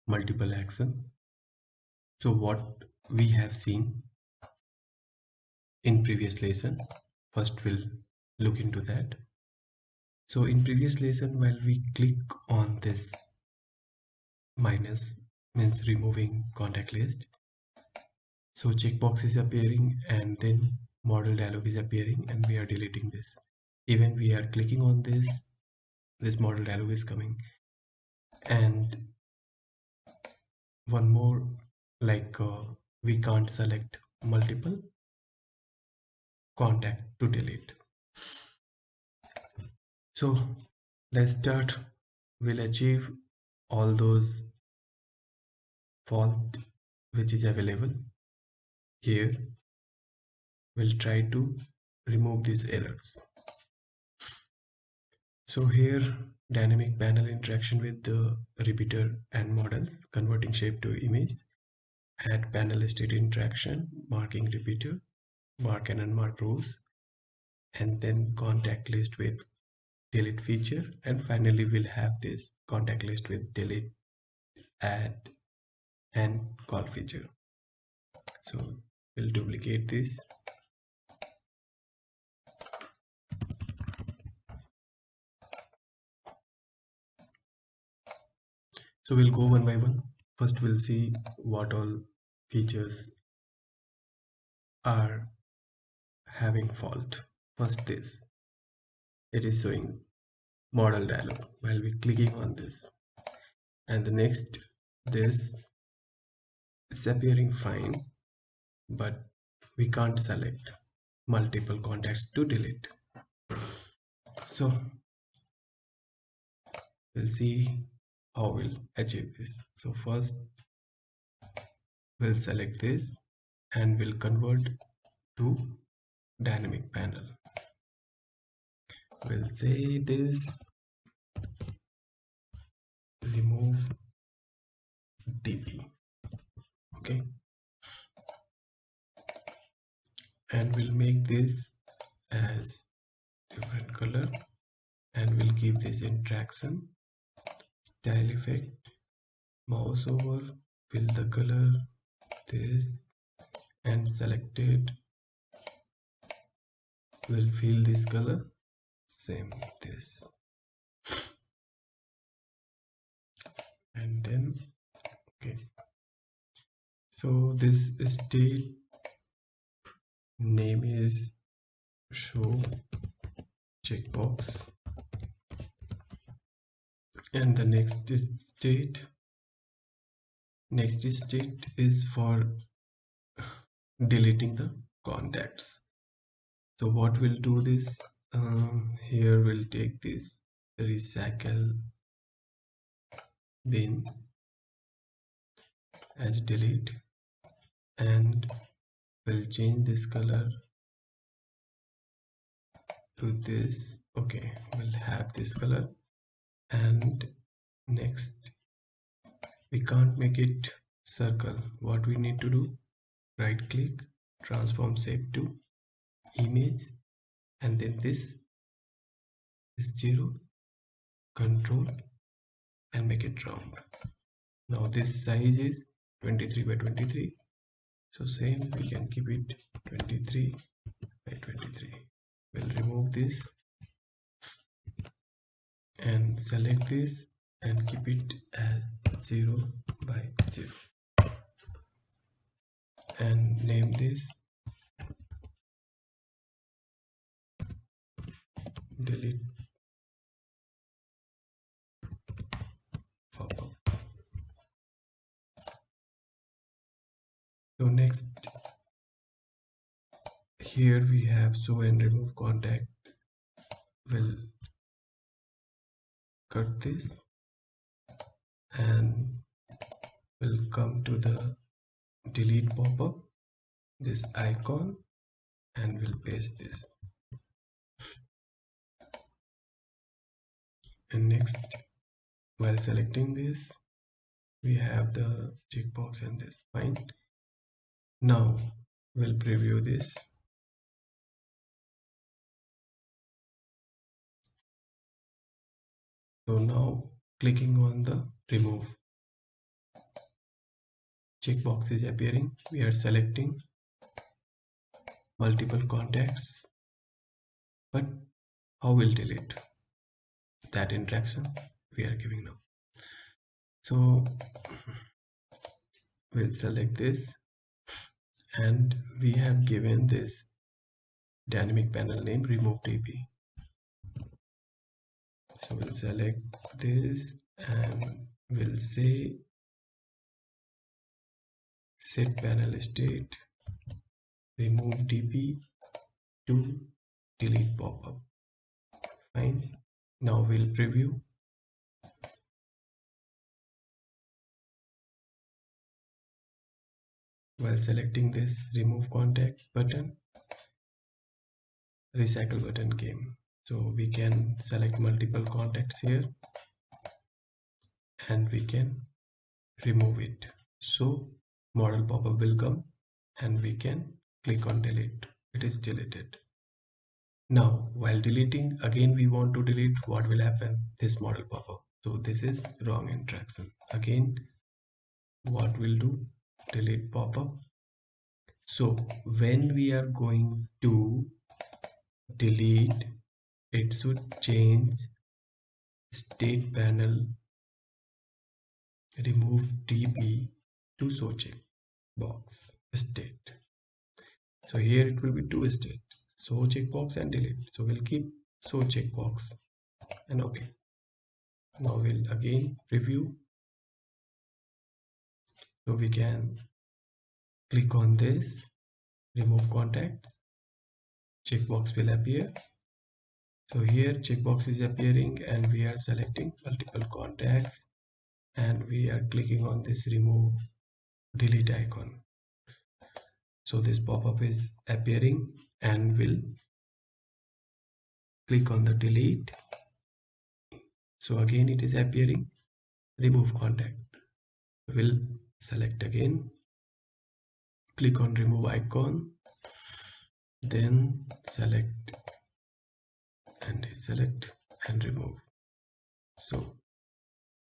multiple action. So what we have seen in previous lesson, first we'll look into that. So in previous lesson, while we click on this minus, means removing contact list, so checkbox is appearing and then model dialog is appearing and we are deleting this. Even we are clicking on this model dialog is coming. And one more, like we can't select multiple contact to delete. So let's start. We'll achieve all those fault which is available here. We'll try to remove these errors. So here, dynamic panel interaction with the repeater and models, converting shape to image, add panel state interaction, marking repeater, mark and unmark rows, and then contact list with delete feature, and finally we'll have this contact list with delete, add, and call feature. So we'll duplicate this. So we'll go one by one. First we'll see what all features are having fault. First this, it is showing model dialog while we clicking on this, and the next this is appearing fine, but we can't select multiple contacts to delete. So we'll see how we'll achieve this. So first we'll select this and we'll convert to dynamic panel. We'll say this remove dp, okay, and we'll make this as different color, and we'll give this interaction style effect, mouse over, fill the color, this, and selected, we'll fill this color, same this, and then okay. So this state name is show checkbox, and the next state is for deleting the contacts. So what we'll do this, here we'll take this recycle bin as delete, and we'll change this color to this, okay, we'll have this color. And next, we can't make it circle. What we need to do, right click, transform shape to image, and then this is 0, control, and make it round. Now this size is 23 by 23, so same we can keep it 23 by 23. We'll remove this and select this and keep it as 0 by 0, and name this delete pop-up. So next, here we have show and remove contact. We'll cut this and we'll come to the delete pop-up, this icon, and we'll paste this. And next, while selecting this, we have the checkbox and this, fine. Now we'll preview this. So now clicking on the remove, checkbox is appearing. We are selecting multiple contacts, but how will delete that interaction we are giving now. So we'll select this, and we have given this dynamic panel name remove dp. So we'll select this and we'll say set panel state remove dp to delete pop-up. Fine. Now we'll preview. While selecting this remove contact button, recycle button came. So we can select multiple contacts here and we can remove it. So model pop-up will come and we can click on delete. It is deleted. Now while deleting, again we want to delete, what will happen? This model pop-up. So this is wrong interaction. Again, what we'll do? Delete pop-up. So when we are going to delete, it should change state panel remove dp to show check box state. So here it will be two state, show checkbox and delete. So we'll keep show checkbox and okay. Now we'll again preview. So we can click on this remove contacts, checkbox will appear. So here checkbox is appearing and we are selecting multiple contacts and we are clicking on this remove delete icon. So this pop-up is appearing and we'll click on the delete. So again it is appearing remove contact. We'll select again, click on remove icon, then select and select and remove. So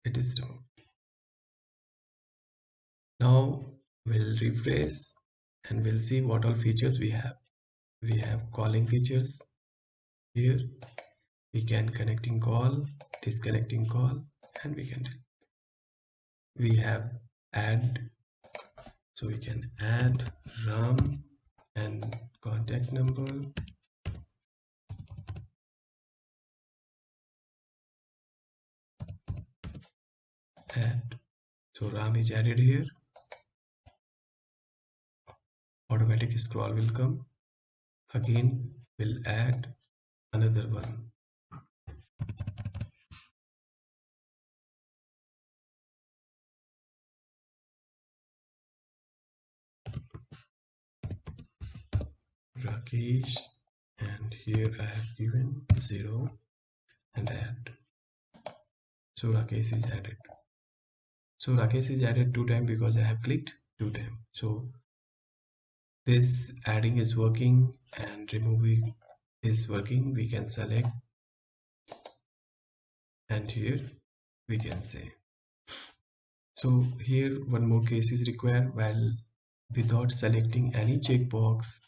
it is removed. Now we'll refresh and we'll see what all features we have. We have calling features here. We can connecting call, disconnecting call, and we have add. So we can add RAM and contact number. Add. So RAM is added here. Automatic scroll will come. Again, we'll add another one. Rakesh, and here I have given 0 and add. So Rakesh is added. So Rakesh is added 2 times because I have clicked 2 times. So this adding is working and removing is working. We can select and here we can say. So here one more case is required. While without selecting any checkbox,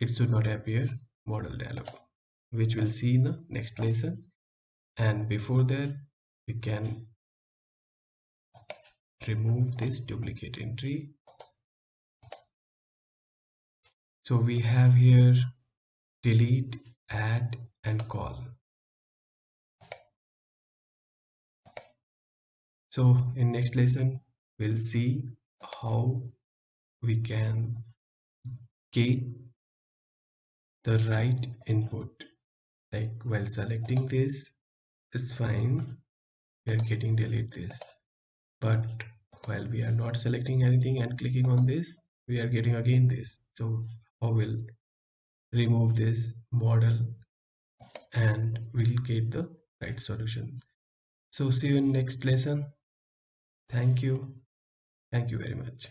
it should not appear model dialog, which we'll see in the next lesson. And before that, we can remove this duplicate entry. So we have here delete, add, and call. So in next lesson, we'll see how we can get the right input. Like while selecting this is fine, we are getting delete this. But while we are not selecting anything and clicking on this, we are getting again this. So how will remove this model and we'll get the right solution. So see you in next lesson. Thank you. Thank you very much.